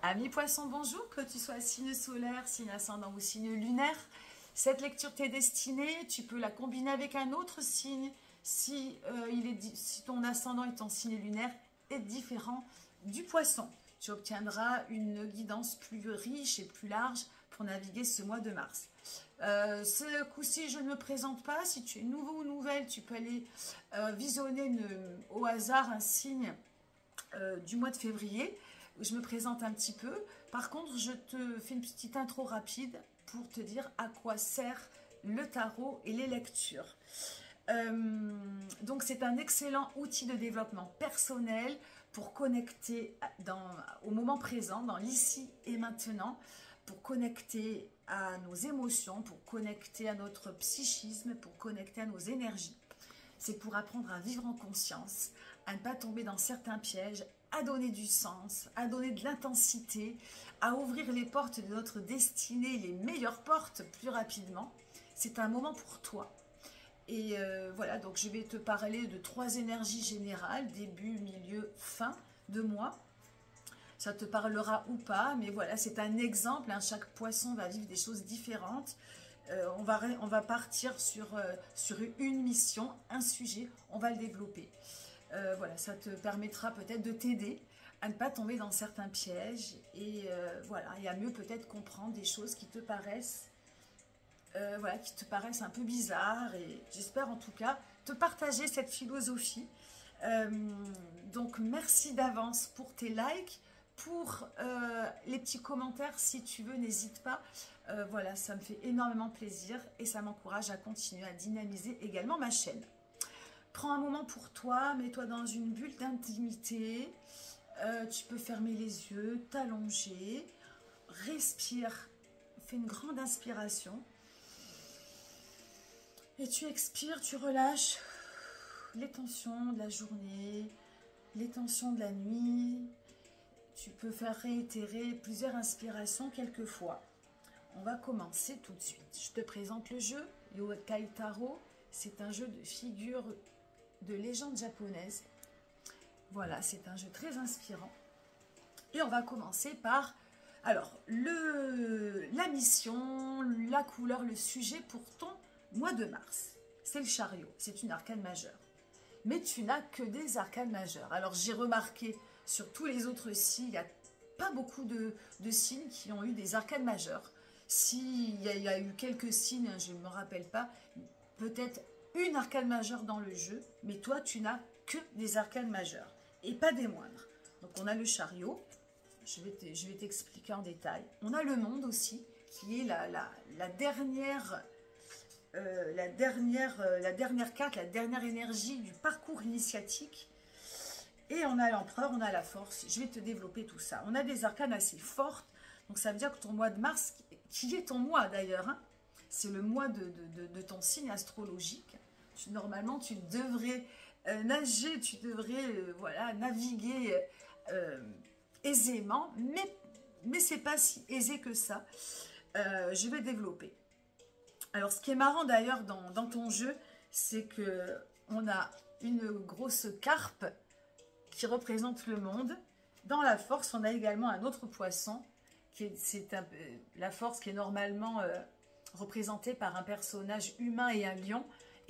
Amis poissons, bonjour, que tu sois signe solaire, signe ascendant ou signe lunaire. Cette lecture t'est destinée, tu peux la combiner avec un autre signe si ton ascendant et ton signe lunaire est différent du poisson. Tu obtiendras une guidance plus riche et plus large pour naviguer ce mois de mars. Ce coup-ci, je ne me présente pas. Si tu es nouveau ou nouvelle, tu peux aller visionner au hasard un signe du mois de février. Je me présente un petit peu. Par contre, je te fais une petite intro rapide pour te dire à quoi sert le tarot et les lectures. Donc, c'est un excellent outil de développement personnel pour connecter au moment présent, dans l'ici et maintenant, pour connecter à nos émotions, pour connecter à notre psychisme, pour connecter à nos énergies. C'est pour apprendre à vivre en conscience, à ne pas tomber dans certains pièges, à donner du sens, à donner de l'intensité, à ouvrir les portes de notre destinée, les meilleures portes plus rapidement. C'est un moment pour toi. Et voilà, donc je vais te parler de 3 énergies générales, début, milieu, fin de mois. Ça te parlera ou pas, mais voilà, c'est un exemple. Hein, chaque poisson va vivre des choses différentes. On va partir sur une mission, un sujet, on va le développer. Voilà, ça te permettra peut-être de t'aider à ne pas tomber dans certains pièges et voilà, et à mieux peut-être comprendre des choses qui te paraissent un peu bizarres, et j'espère en tout cas te partager cette philosophie. Donc merci d'avance pour tes likes, pour les petits commentaires si tu veux, n'hésite pas. Voilà, ça me fait énormément plaisir et ça m'encourage à continuer à dynamiser également ma chaîne. Prends un moment pour toi, mets-toi dans une bulle d'intimité. Tu peux fermer les yeux, t'allonger, respire, fais une grande inspiration. Et tu expires, tu relâches les tensions de la journée, les tensions de la nuit. Tu peux faire réitérer plusieurs inspirations quelquefois. On va commencer tout de suite. Je te présente le jeu, Yokai Taro. C'est un jeu de figures de légende japonaise. Voilà, c'est un jeu très inspirant. Et on va commencer par, alors, la mission, la couleur, le sujet pour ton mois de mars. C'est le chariot, c'est une arcane majeure. Mais tu n'as que des arcanes majeures. Alors, j'ai remarqué sur tous les autres signes, il n'y a pas beaucoup de signes qui ont eu des arcanes majeures. S'il y a eu quelques signes, je ne me rappelle pas, peut-être une arcane majeure dans le jeu, mais toi, tu n'as que des arcanes majeures, et pas des moindres. Donc, on a le chariot, je vais t'expliquer en détail. On a le monde aussi, qui est la dernière carte, la dernière énergie du parcours initiatique. Et on a l'empereur, on a la force. Je vais te développer tout ça. On a des arcanes assez fortes, donc ça veut dire que ton mois de mars, qui est ton mois d'ailleurs, hein, c'est le mois de ton signe astrologique. Normalement, tu devrais nager, tu devrais voilà, naviguer aisément, mais c'est pas si aisé que ça. Je vais développer. Alors, ce qui est marrant d'ailleurs dans ton jeu, c'est que on a une grosse carpe qui représente le monde. Dans la force, on a également un autre poisson, la force qui est normalement représentée par un personnage humain et un lion.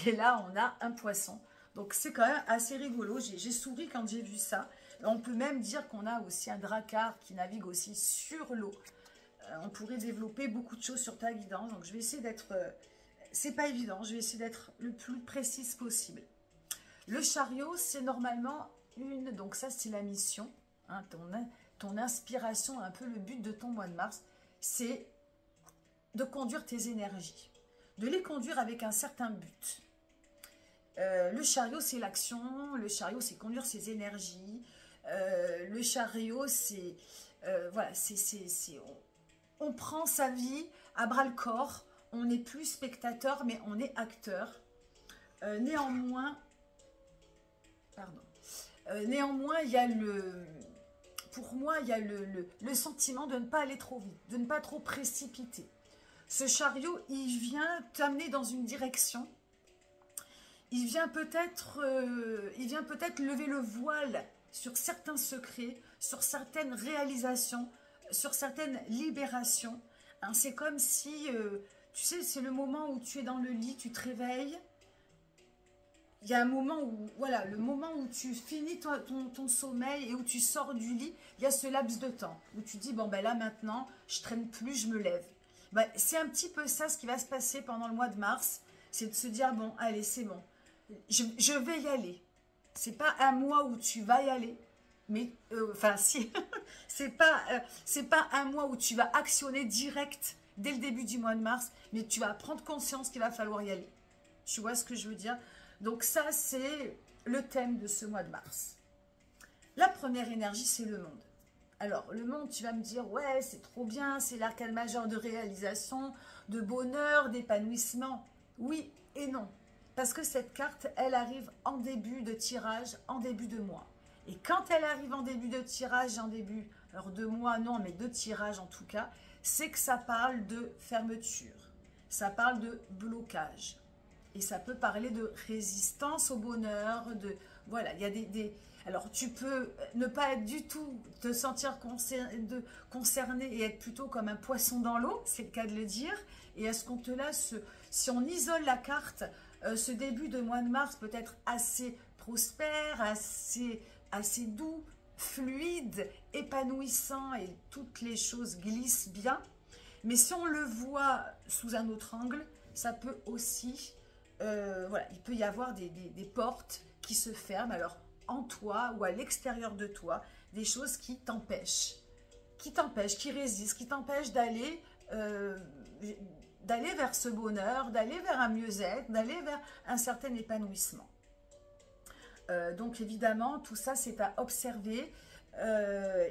Et là, on a un poisson. Donc, c'est quand même assez rigolo. J'ai souri quand j'ai vu ça. On peut même dire qu'on a aussi un drakkar qui navigue aussi sur l'eau. On pourrait développer beaucoup de choses sur ta guidance. Donc, je vais essayer d'être... c'est pas évident. Je vais essayer d'être le plus précise possible. Le chariot, c'est normalement une... Donc, ça, c'est la mission. Hein, ton inspiration, un peu le but de ton mois de mars, c'est de conduire tes énergies. De les conduire avec un certain but. Le chariot, c'est l'action. Le chariot, c'est conduire ses énergies. Le chariot, c'est... voilà, on prend sa vie à bras-le-corps. On n'est plus spectateur, mais on est acteur. Néanmoins, il y a pour moi, il y a le sentiment de ne pas aller trop vite, de ne pas trop précipiter. Ce chariot, il vient t'amener dans une direction. Il vient peut-être lever le voile sur certains secrets, sur certaines réalisations sur certaines libérations. Hein, c'est comme si, tu sais, c'est le moment où tu es dans le lit, tu te réveilles. Il y a un moment où, voilà, le moment où tu finis ton sommeil et où tu sors du lit, il y a ce laps de temps où tu dis, bon ben là maintenant, je traîne plus, je me lève. Ben, c'est un petit peu ça ce qui va se passer pendant le mois de mars, c'est de se dire, bon, allez, c'est bon, je vais y aller. C'est pas un mois où tu vas y aller, mais, enfin, si, c'est pas un mois où tu vas actionner direct dès le début du mois de mars, mais tu vas prendre conscience qu'il va falloir y aller. Tu vois ce que je veux dire? Donc ça, c'est le thème de ce mois de mars. La première énergie, c'est le monde. Alors, le monde, tu vas me dire, ouais, c'est trop bien, c'est l'arcane majeur de réalisation, de bonheur, d'épanouissement. Oui et non. Parce que cette carte, elle arrive en début de tirage, en début de mois. Et quand elle arrive en début de tirage, en début, alors de mois, non, mais de tirage en tout cas, c'est que ça parle de fermeture, ça parle de blocage. Et ça peut parler de résistance au bonheur, de voilà, il y a alors tu peux ne pas être du tout, te sentir concerné et être plutôt comme un poisson dans l'eau, c'est le cas de le dire. Et à ce compte-là, si on isole la carte, ce début de mois de mars peut être assez prospère, assez doux, fluide, épanouissant et toutes les choses glissent bien. Mais si on le voit sous un autre angle, ça peut aussi... voilà, il peut y avoir des portes qui se ferment, alors en toi ou à l'extérieur de toi, des choses qui t'empêchent, qui résistent, qui t'empêchent d'aller vers ce bonheur, d'aller vers un mieux-être, d'aller vers un certain épanouissement. Donc évidemment, tout ça c'est à observer.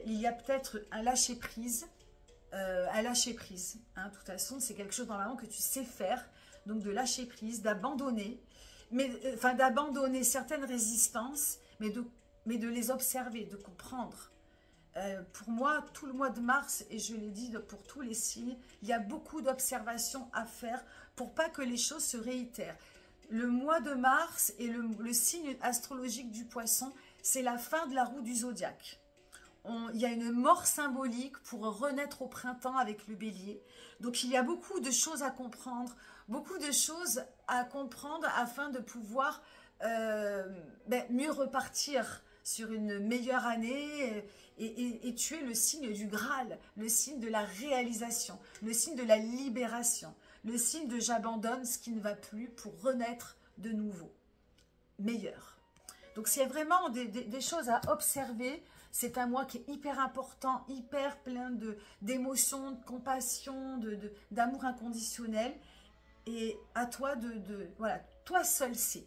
Il y a peut-être un lâcher-prise, hein, de toute façon, c'est quelque chose normalement que tu sais faire. Donc de lâcher prise, d'abandonner, d'abandonner certaines résistances, mais de les observer, de comprendre. Pour moi, tout le mois de mars, et je l'ai dit pour tous les signes, il y a beaucoup d'observations à faire pour pas que les choses se réitèrent. Le mois de mars et le signe astrologique du poisson, c'est la fin de la roue du zodiaque. Il y a une mort symbolique pour renaître au printemps avec le bélier. Donc il y a beaucoup de choses à comprendre, afin de pouvoir mieux repartir sur une meilleure année et tu es le signe du Graal, le signe de la réalisation, le signe de la libération, le signe de j'abandonne ce qui ne va plus pour renaître de nouveau, meilleur. Donc s'il y a vraiment des choses à observer, c'est un mois qui est hyper important, hyper plein d'émotions, de compassion, d'amour inconditionnel. Et à toi voilà, toi seul sais.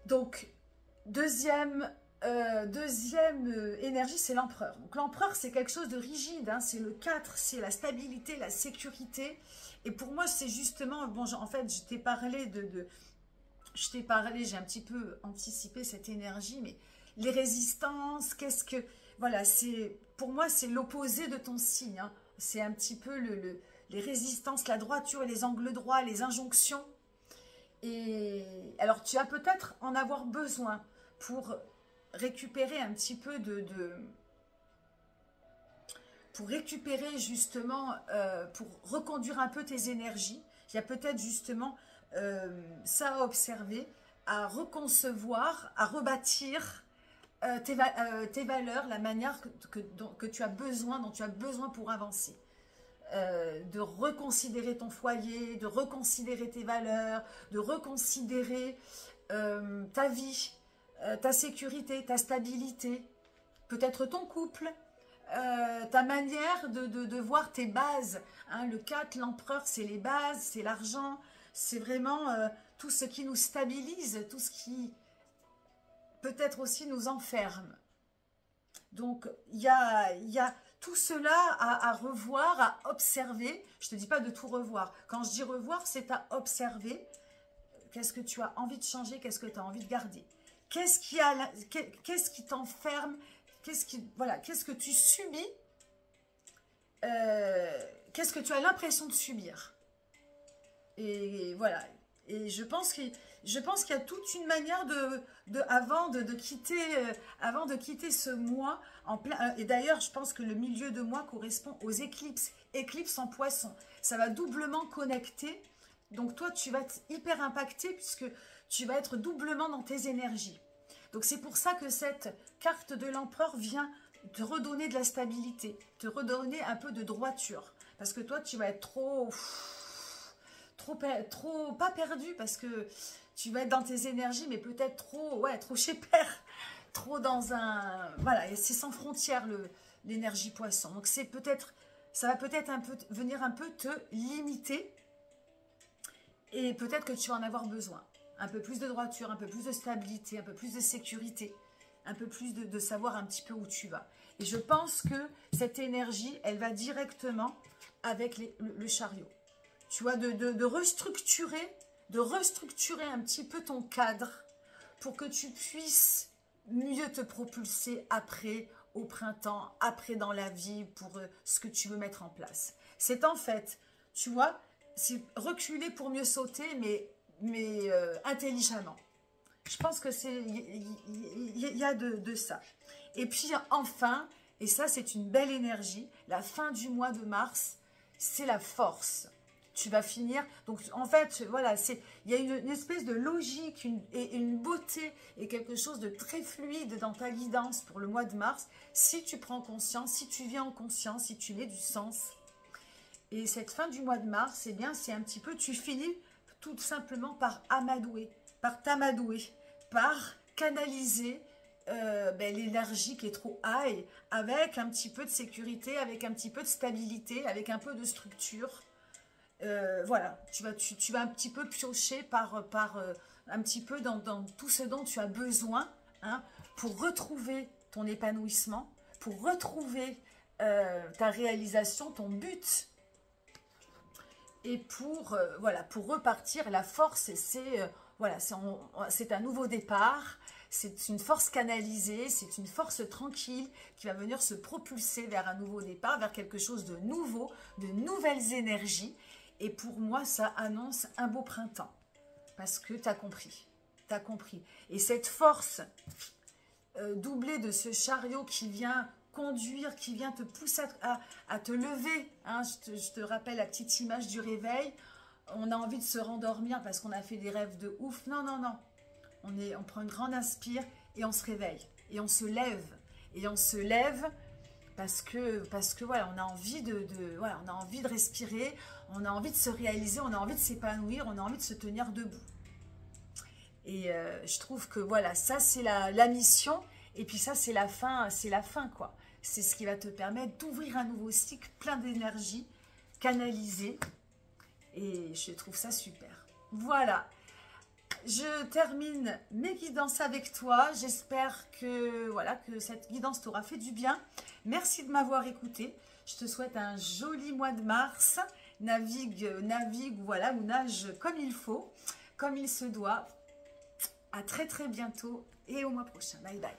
Donc, deuxième énergie, c'est l'empereur. Donc l'empereur, c'est quelque chose de rigide, hein, c'est le 4, c'est la stabilité, la sécurité. Et pour moi, c'est justement, bon, en fait, je t'ai parlé j'ai un petit peu anticipé cette énergie, mais les résistances, voilà, pour moi, c'est l'opposé de ton signe. Hein. C'est un petit peu les résistances, la droiture, les angles droits, les injonctions. Et alors, tu vas peut-être en avoir besoin pour récupérer un petit peu pour récupérer justement, pour reconduire un peu tes énergies. Il y a peut-être justement ça à observer, à reconcevoir, à rebâtir tes valeurs, la manière que tu as besoin, dont tu as besoin pour avancer. De reconsidérer ton foyer, de reconsidérer tes valeurs, de reconsidérer ta vie, ta sécurité, ta stabilité, peut-être ton couple, ta manière de voir tes bases. Hein, le 4, l'empereur, c'est les bases, c'est l'argent, c'est vraiment tout ce qui nous stabilise, tout ce qui peut-être aussi nous enferme. Donc, il y a tout cela à revoir, à observer. Je ne te dis pas de tout revoir. Quand je dis revoir, c'est à observer. Qu'est-ce que tu as envie de changer? Qu'est-ce que tu as envie de garder? Qu'est-ce qui t'enferme? Qu'est-ce que tu subis? Qu'est-ce que tu as l'impression de subir? Et voilà. Et je pense qu'il Je pense qu'il y a toute une manière avant de quitter ce mois en plein. Et d'ailleurs, je pense que le milieu de mois correspond aux éclipses. Éclipse en poisson. Ça va doublement connecter. Donc toi, tu vas être hyper impacté puisque tu vas être doublement dans tes énergies. Donc c'est pour ça que cette carte de l'empereur vient te redonner de la stabilité, te redonner un peu de droiture. Parce que toi, tu vas être trop pas perdu parce que tu vas être dans tes énergies, mais peut-être trop chez père, trop dans un... Voilà, et c'est sans frontières l'énergie poisson. Donc c'est peut-être, ça va peut-être venir un peu te limiter et peut-être que tu vas en avoir besoin. Un peu plus de droiture, un peu plus de stabilité, un peu plus de sécurité, un peu plus de savoir un petit peu où tu vas. Et je pense que cette énergie, elle va directement avec le chariot. Tu vois, de restructurer un petit peu ton cadre pour que tu puisses mieux te propulser après, au printemps, après dans la vie, pour ce que tu veux mettre en place. C'est en fait, tu vois, c'est reculer pour mieux sauter, mais intelligemment. Je pense que il y a de ça. Et puis enfin, et ça c'est une belle énergie, la fin du mois de mars, c'est la force. Tu vas finir, donc en fait, voilà, il y a une espèce de logique et une beauté et quelque chose de très fluide dans ta guidance pour le mois de mars, si tu prends conscience, si tu viens en conscience, si tu mets du sens. Et cette fin du mois de mars, eh bien, c'est un petit peu, tu finis tout simplement par amadouer, par t'amadouer, par canaliser l'énergie qui est trop high, avec un petit peu de sécurité, avec un petit peu de stabilité, avec un peu de structure. Voilà, tu vas un petit peu piocher un petit peu dans tout ce dont tu as besoin, hein, pour retrouver ton épanouissement, pour retrouver ta réalisation, ton but, et voilà, pour repartir. La force, c'est un nouveau départ, c'est une force canalisée, c'est une force tranquille qui va venir se propulser vers un nouveau départ, vers quelque chose de nouveau, de nouvelles énergies. Et pour moi, ça annonce un beau printemps. Parce que tu as compris. Tu as compris. Et cette force doublée de ce chariot qui vient conduire, qui vient te pousser à te lever. Hein, je te rappelle la petite image du réveil. On a envie de se rendormir parce qu'on a fait des rêves de ouf. Non, non, non. On prend une grande inspire et on se réveille. Et on se lève. Et on se lève parce que voilà, on a envie on a envie de respirer, on a envie de se réaliser, on a envie de s'épanouir, on a envie de se tenir debout. Et je trouve que voilà, ça c'est la mission, et puis ça c'est la fin quoi. C'est ce qui va te permettre d'ouvrir un nouveau cycle plein d'énergie, canalisée, et je trouve ça super. Voilà. Je termine mes guidances avec toi. J'espère que, voilà, que cette guidance t'aura fait du bien. Merci de m'avoir écouté. Je te souhaite un joli mois de mars. Navigue, voilà, ou nage comme il faut, comme il se doit. À très très bientôt et au mois prochain. Bye bye.